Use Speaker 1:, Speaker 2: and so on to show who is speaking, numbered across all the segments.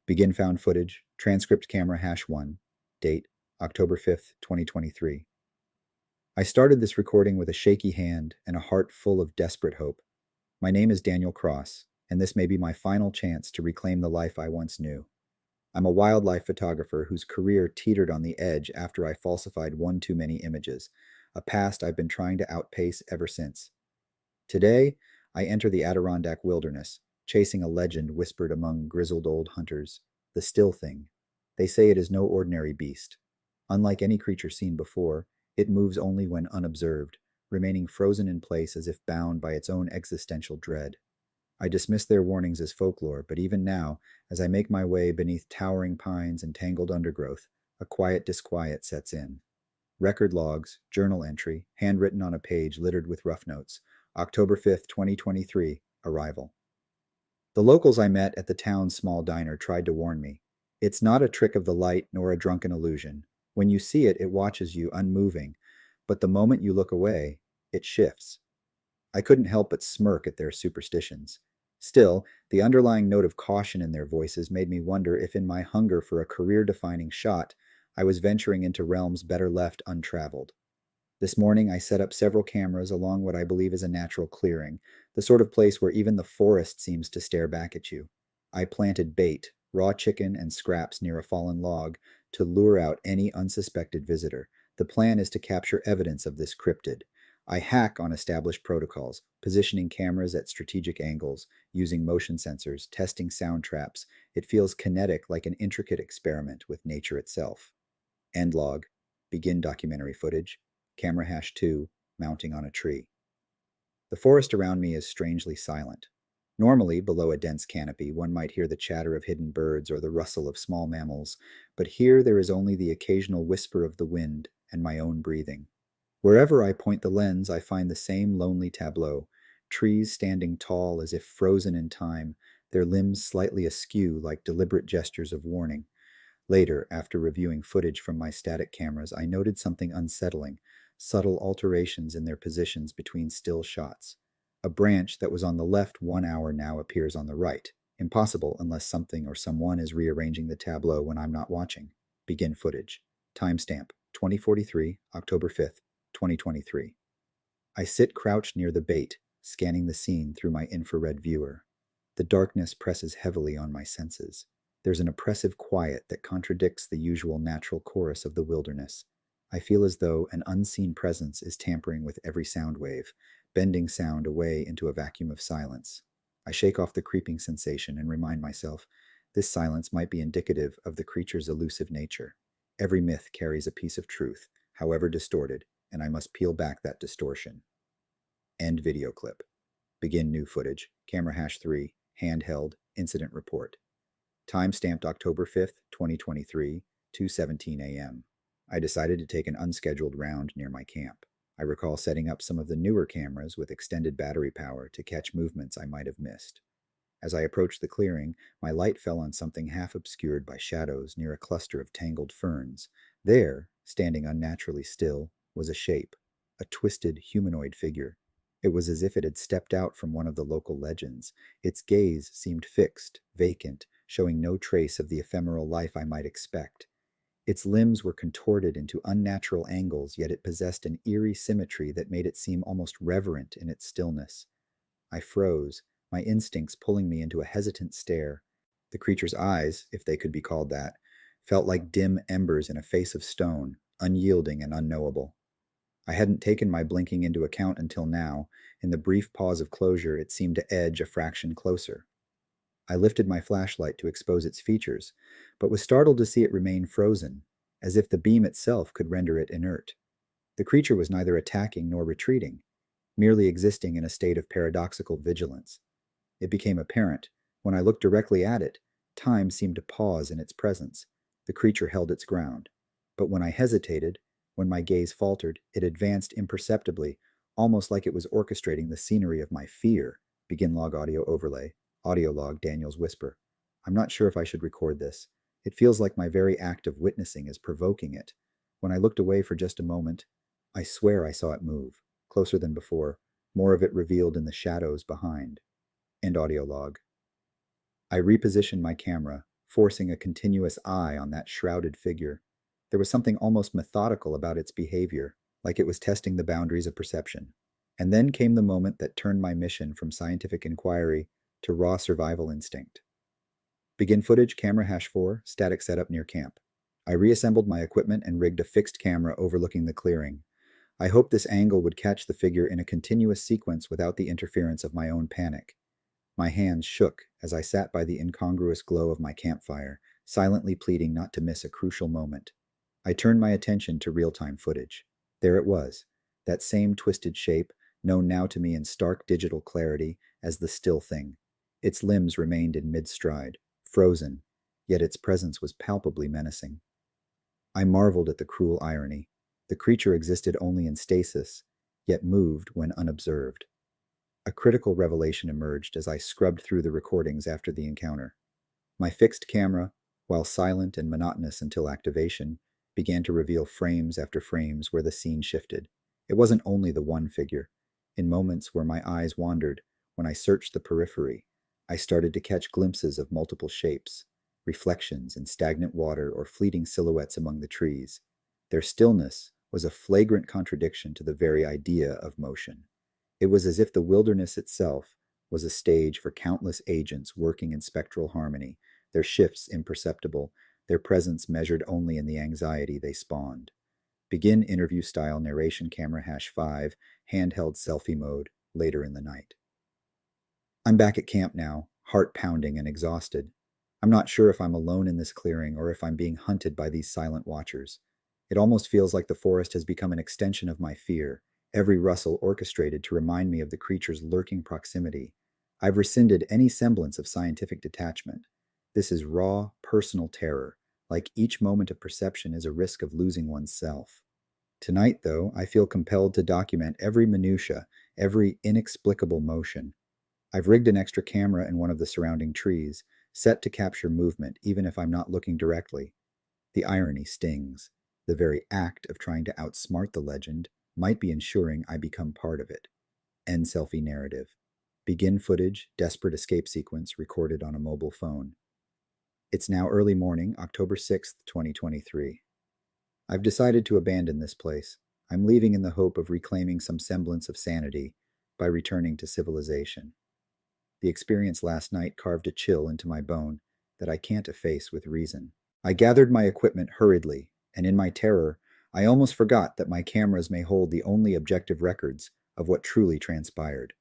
Speaker 1: Begin found footage, transcript camera #1, date October 5th, 2023. I started this recording with a shaky hand and a heart full of desperate hope. My name is Daniel Cross, and this may be my final chance to reclaim the life I once knew. I'm a wildlife photographer whose career teetered on the edge after I falsified one too many images, a past I've been trying to outpace ever since. Today, I enter the Adirondack wilderness, chasing a legend whispered among grizzled old hunters, the Stillthing. They say it is no ordinary beast. Unlike any creature seen before, it moves only when unobserved, remaining frozen in place as if bound by its own existential dread. I dismiss their warnings as folklore, but even now, as I make my way beneath towering pines and tangled undergrowth, a quiet disquiet sets in. Record logs, journal entry, handwritten on a page littered with rough notes. October 5th, 2023, arrival. The locals I met at the town's small diner tried to warn me. It's not a trick of the light nor a drunken illusion. When you see it, it watches you unmoving, but the moment you look away, it shifts. I couldn't help but smirk at their superstitions. Still, the underlying note of caution in their voices made me wonder if in my hunger for a career-defining shot, I was venturing into realms better left untraveled. This morning, I set up several cameras along what I believe is a natural clearing, the sort of place where even the forest seems to stare back at you. I planted bait, raw chicken, and scraps near a fallen log to lure out any unsuspected visitor. The plan is to capture evidence of this cryptid. I hack on established protocols, positioning cameras at strategic angles, using motion sensors, testing sound traps. It feels kinetic, like an intricate experiment with nature itself. End log. Begin documentary footage. Camera #2, mounting on a tree. The forest around me is strangely silent. Normally, below a dense canopy, one might hear the chatter of hidden birds or the rustle of small mammals, but here there is only the occasional whisper of the wind and my own breathing. Wherever I point the lens, I find the same lonely tableau, trees standing tall as if frozen in time, their limbs slightly askew like deliberate gestures of warning. Later, after reviewing footage from my static cameras, I noted something unsettling, subtle alterations in their positions between still shots. A branch that was on the left 1 hour now appears on the right. Impossible unless something or someone is rearranging the tableau when I'm not watching. Begin footage. Timestamp 2043, October 5th, 2023. I sit crouched near the bait, scanning the scene through my infrared viewer. The darkness presses heavily on my senses. There's an oppressive quiet that contradicts the usual natural chorus of the wilderness. I feel as though an unseen presence is tampering with every sound wave, bending sound away into a vacuum of silence. I shake off the creeping sensation and remind myself this silence might be indicative of the creature's elusive nature. Every myth carries a piece of truth, however distorted, and I must peel back that distortion. End video clip. Begin new footage. Camera #3, handheld, incident report. Time stamped October 5th, 2023, 2:17 a.m. I decided to take an unscheduled round near my camp. I recall setting up some of the newer cameras with extended battery power to catch movements I might have missed. As I approached the clearing, my light fell on something half obscured by shadows near a cluster of tangled ferns. There, standing unnaturally still, was a shape, a twisted humanoid figure. It was as if it had stepped out from one of the local legends. Its gaze seemed fixed, vacant, showing no trace of the ephemeral life I might expect. Its limbs were contorted into unnatural angles, yet it possessed an eerie symmetry that made it seem almost reverent in its stillness. I froze, my instincts pulling me into a hesitant stare. The creature's eyes, if they could be called that, felt like dim embers in a face of stone, unyielding and unknowable. I hadn't taken my blinking into account until now. In the brief pause of closure, it seemed to edge a fraction closer. I lifted my flashlight to expose its features, but was startled to see it remain frozen, as if the beam itself could render it inert. The creature was neither attacking nor retreating, merely existing in a state of paradoxical vigilance. It became apparent, when I looked directly at it, time seemed to pause in its presence. The creature held its ground. But when I hesitated, when my gaze faltered, it advanced imperceptibly, almost like it was orchestrating the scenery of my fear. Begin log audio overlay. Audio log Daniel's whisper. I'm not sure if I should record this. It feels like my very act of witnessing is provoking it. When I looked away for just a moment, I swear I saw it move, closer than before, more of it revealed in the shadows behind. End audio log. I repositioned my camera, forcing a continuous eye on that shrouded figure. There was something almost methodical about its behavior, like it was testing the boundaries of perception. And then came the moment that turned my mission from scientific inquiry to raw survival instinct. Begin footage, camera hash 4, static setup near camp. I reassembled my equipment and rigged a fixed camera overlooking the clearing. I hoped this angle would catch the figure in a continuous sequence without the interference of my own panic. My hands shook as I sat by the incongruous glow of my campfire, silently pleading not to miss a crucial moment. I turned my attention to real-time footage. There it was, that same twisted shape, known now to me in stark digital clarity as the Stillthing. Its limbs remained in mid-stride, frozen, yet its presence was palpably menacing. I marveled at the cruel irony. The creature existed only in stasis, yet moved when unobserved. A critical revelation emerged as I scrubbed through the recordings after the encounter. My fixed camera, while silent and monotonous until activation, began to reveal frames after frames where the scene shifted. It wasn't only the one figure. In moments where my eyes wandered, when I searched the periphery, I started to catch glimpses of multiple shapes, reflections in stagnant water or fleeting silhouettes among the trees. Their stillness was a flagrant contradiction to the very idea of motion. It was as if the wilderness itself was a stage for countless agents working in spectral harmony, their shifts imperceptible, their presence measured only in the anxiety they spawned. Begin interview-style narration camera hash 5, handheld selfie mode, later in the night. I'm back at camp now, heart pounding and exhausted. I'm not sure if I'm alone in this clearing or if I'm being hunted by these silent watchers. It almost feels like the forest has become an extension of my fear, every rustle orchestrated to remind me of the creature's lurking proximity. I've rescinded any semblance of scientific detachment. This is raw, personal terror, like each moment of perception is a risk of losing oneself. Tonight, though, I feel compelled to document every minutia, every inexplicable motion. I've rigged an extra camera in one of the surrounding trees, set to capture movement even if I'm not looking directly. The irony stings. The very act of trying to outsmart the legend might be ensuring I become part of it. End selfie narrative. Begin footage, desperate escape sequence recorded on a mobile phone. It's now early morning, October 6th, 2023. I've decided to abandon this place. I'm leaving in the hope of reclaiming some semblance of sanity by returning to civilization. The experience last night carved a chill into my bone that I can't efface with reason. I gathered my equipment hurriedly, and in my terror, I almost forgot that my cameras may hold the only objective records of what truly transpired.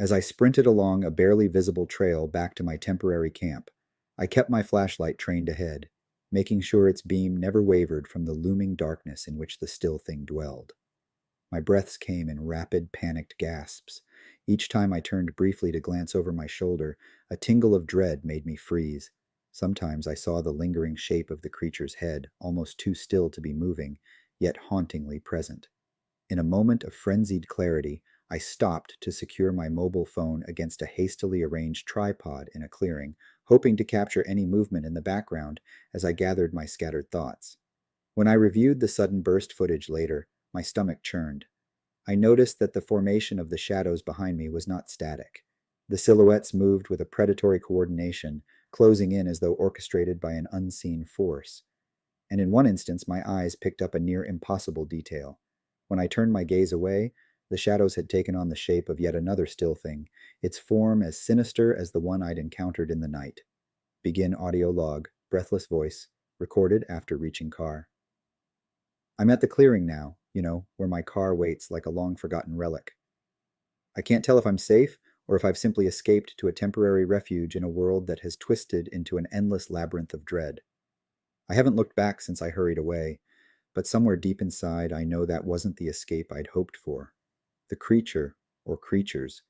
Speaker 1: As I sprinted along a barely visible trail back to my temporary camp, I kept my flashlight trained ahead, making sure its beam never wavered from the looming darkness in which the Stillthing dwelled. My breaths came in rapid, panicked gasps. Each time I turned briefly to glance over my shoulder, a tingle of dread made me freeze. Sometimes I saw the lingering shape of the creature's head, almost too still to be moving, yet hauntingly present. In a moment of frenzied clarity, I stopped to secure my mobile phone against a hastily arranged tripod in a clearing, hoping to capture any movement in the background as I gathered my scattered thoughts. When I reviewed the sudden burst footage later, my stomach churned. I noticed that the formation of the shadows behind me was not static. The silhouettes moved with a predatory coordination, closing in as though orchestrated by an unseen force. And in one instance, my eyes picked up a near impossible detail. When I turned my gaze away, the shadows had taken on the shape of yet another Stillthing, its form as sinister as the one I'd encountered in the night. Begin audio log, breathless voice, recorded after reaching car. I'm at the clearing now, where my car waits like a long-forgotten relic. I can't tell if I'm safe or if I've simply escaped to a temporary refuge in a world that has twisted into an endless labyrinth of dread. I haven't looked back since I hurried away, but somewhere deep inside I know that wasn't the escape I'd hoped for. The creature, or creatures,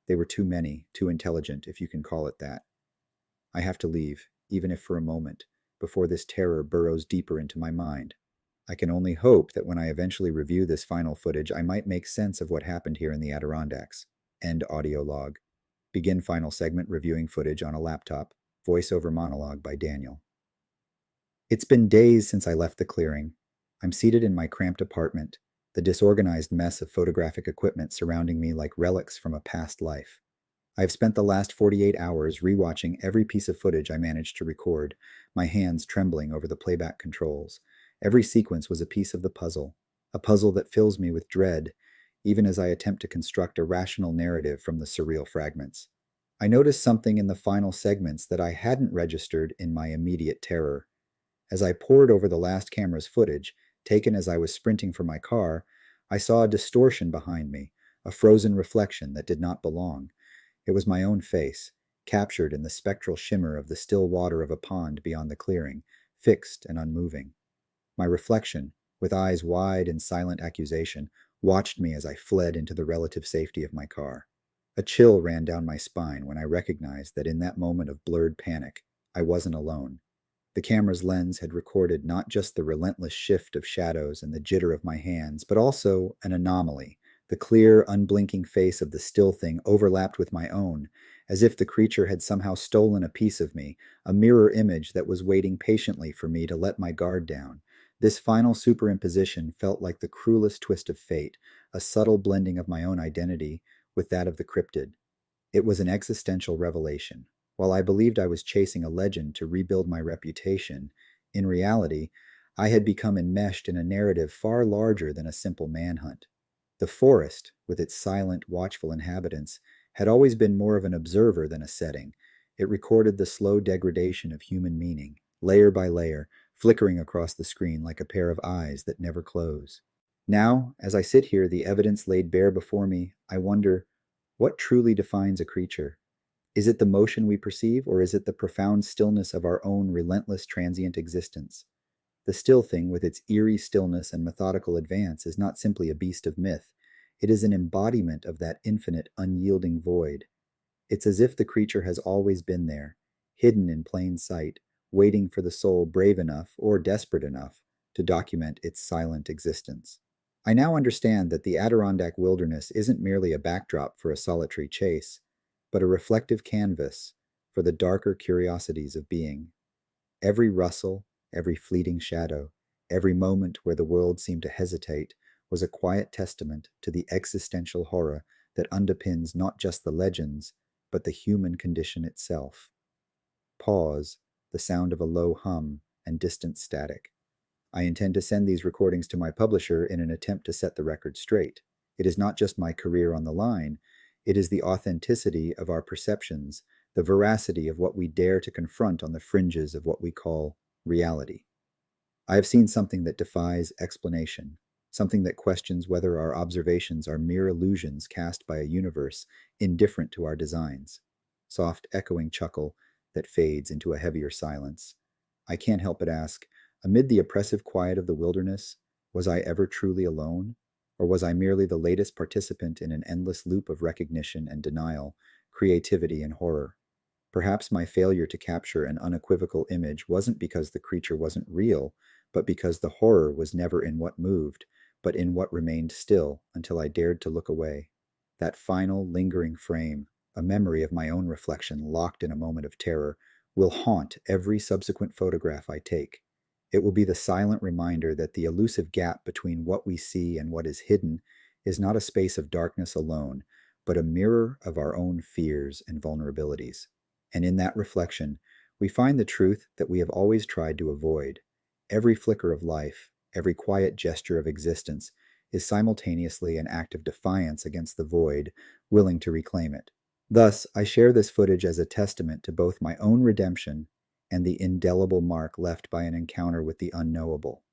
Speaker 1: they were too many, too intelligent, if you can call it that. I have to leave, even if for a moment, before this terror burrows deeper into my mind. I can only hope that when I eventually review this final footage, I might make sense of what happened here in the Adirondacks. End audio log. Begin final segment reviewing footage on a laptop. Voiceover monologue by Daniel. It's been days since I left the clearing. I'm seated in my cramped apartment, the disorganized mess of photographic equipment surrounding me like relics from a past life. I've spent the last 48 hours rewatching every piece of footage I managed to record, my hands trembling over the playback controls. Every sequence was a piece of the puzzle, a puzzle that fills me with dread, even as I attempt to construct a rational narrative from the surreal fragments. I noticed something in the final segments that I hadn't registered in my immediate terror. As I pored over the last camera's footage, taken as I was sprinting for my car, I saw a distortion behind me, a frozen reflection that did not belong. It was my own face, captured in the spectral shimmer of the still water of a pond beyond the clearing, fixed and unmoving. My reflection, with eyes wide in silent accusation, watched me as I fled into the relative safety of my car. A chill ran down my spine when I recognized that in that moment of blurred panic, I wasn't alone. The camera's lens had recorded not just the relentless shift of shadows and the jitter of my hands, but also an anomaly. The clear, unblinking face of the Stillthing overlapped with my own, as if the creature had somehow stolen a piece of me, a mirror image that was waiting patiently for me to let my guard down. This final superimposition felt like the cruelest twist of fate, a subtle blending of my own identity with that of the cryptid. It was an existential revelation. While I believed I was chasing a legend to rebuild my reputation, in reality, I had become enmeshed in a narrative far larger than a simple manhunt. The forest, with its silent, watchful inhabitants, had always been more of an observer than a setting. It recorded the slow degradation of human meaning, layer by layer, flickering across the screen like a pair of eyes that never close. Now, as I sit here, the evidence laid bare before me, I wonder, what truly defines a creature? Is it the motion we perceive, or is it the profound stillness of our own relentless transient existence? The Stillthing, with its eerie stillness and methodical advance, is not simply a beast of myth. It is an embodiment of that infinite, unyielding void. It's as if the creature has always been there, hidden in plain sight, waiting for the soul brave enough or desperate enough to document its silent existence. I now understand that the Adirondack wilderness isn't merely a backdrop for a solitary chase, but a reflective canvas for the darker curiosities of being. Every rustle, every fleeting shadow, every moment where the world seemed to hesitate was a quiet testament to the existential horror that underpins not just the legends, but the human condition itself. Pause, the sound of a low hum, and distant static. I intend to send these recordings to my publisher in an attempt to set the record straight. It is not just my career on the line, it is the authenticity of our perceptions, the veracity of what we dare to confront on the fringes of what we call reality. I have seen something that defies explanation, something that questions whether our observations are mere illusions cast by a universe indifferent to our designs. Soft, echoing chuckle that fades into a heavier silence. I can't help but ask, amid the oppressive quiet of the wilderness, was I ever truly alone? Or was I merely the latest participant in an endless loop of recognition and denial, creativity and horror? Perhaps my failure to capture an unequivocal image wasn't because the creature wasn't real, but because the horror was never in what moved, but in what remained still until I dared to look away. That final, lingering frame, a memory of my own reflection locked in a moment of terror, will haunt every subsequent photograph I take. It will be the silent reminder that the elusive gap between what we see and what is hidden is not a space of darkness alone, but a mirror of our own fears and vulnerabilities. And in that reflection, we find the truth that we have always tried to avoid. Every flicker of life, every quiet gesture of existence is simultaneously an act of defiance against the void, willing to reclaim it. Thus, I share this footage as a testament to both my own redemption and the indelible mark left by an encounter with the unknowable.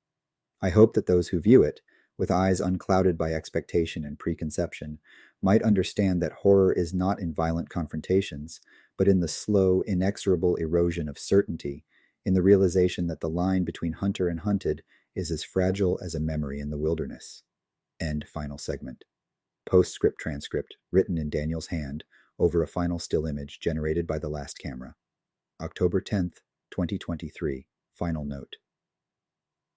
Speaker 1: I hope that those who view it, with eyes unclouded by expectation and preconception, might understand that horror is not in violent confrontations, but in the slow, inexorable erosion of certainty, in the realization that the line between hunter and hunted is as fragile as a memory in the wilderness. End final segment. Postscript transcript, written in Daniel's hand, over a final still image generated by the last camera. October 10th, 2023. Final note.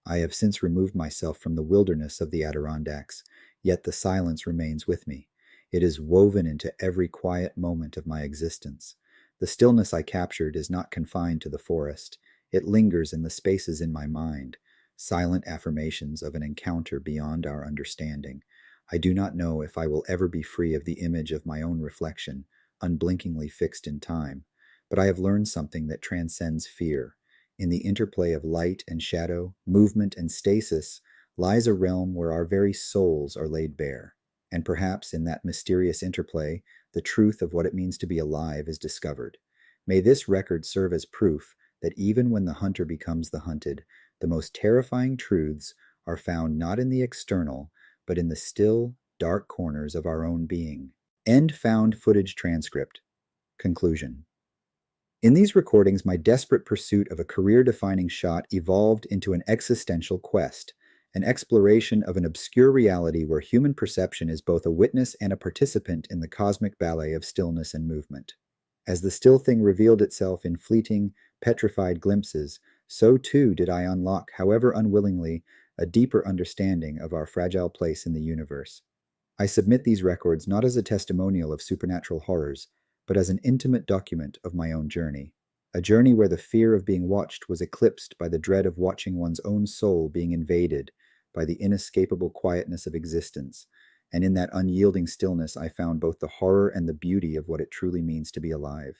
Speaker 1: I have since removed myself from the wilderness of the Adirondacks, yet the silence remains with me. It is woven into every quiet moment of my existence. The stillness I captured is not confined to the forest. It lingers in the spaces in my mind, silent affirmations of an encounter beyond our understanding. I do not know if I will ever be free of the image of my own reflection, unblinkingly fixed in time, but I have learned something that transcends fear. In the interplay of light and shadow, movement and stasis, lies a realm where our very souls are laid bare. And perhaps in that mysterious interplay, the truth of what it means to be alive is discovered. May this record serve as proof that even when the hunter becomes the hunted, the most terrifying truths are found not in the external, but in the still, dark corners of our own being. End found footage transcript. Conclusion. In these recordings, my desperate pursuit of a career-defining shot evolved into an existential quest, an exploration of an obscure reality where human perception is both a witness and a participant in the cosmic ballet of stillness and movement. As the still thing revealed itself in fleeting, petrified glimpses, so too did I unlock, however unwillingly, a deeper understanding of our fragile place in the universe. I submit these records not as a testimonial of supernatural horrors, but as an intimate document of my own journey. A journey where the fear of being watched was eclipsed by the dread of watching one's own soul being invaded by the inescapable quietness of existence, and in that unyielding stillness I found both the horror and the beauty of what it truly means to be alive.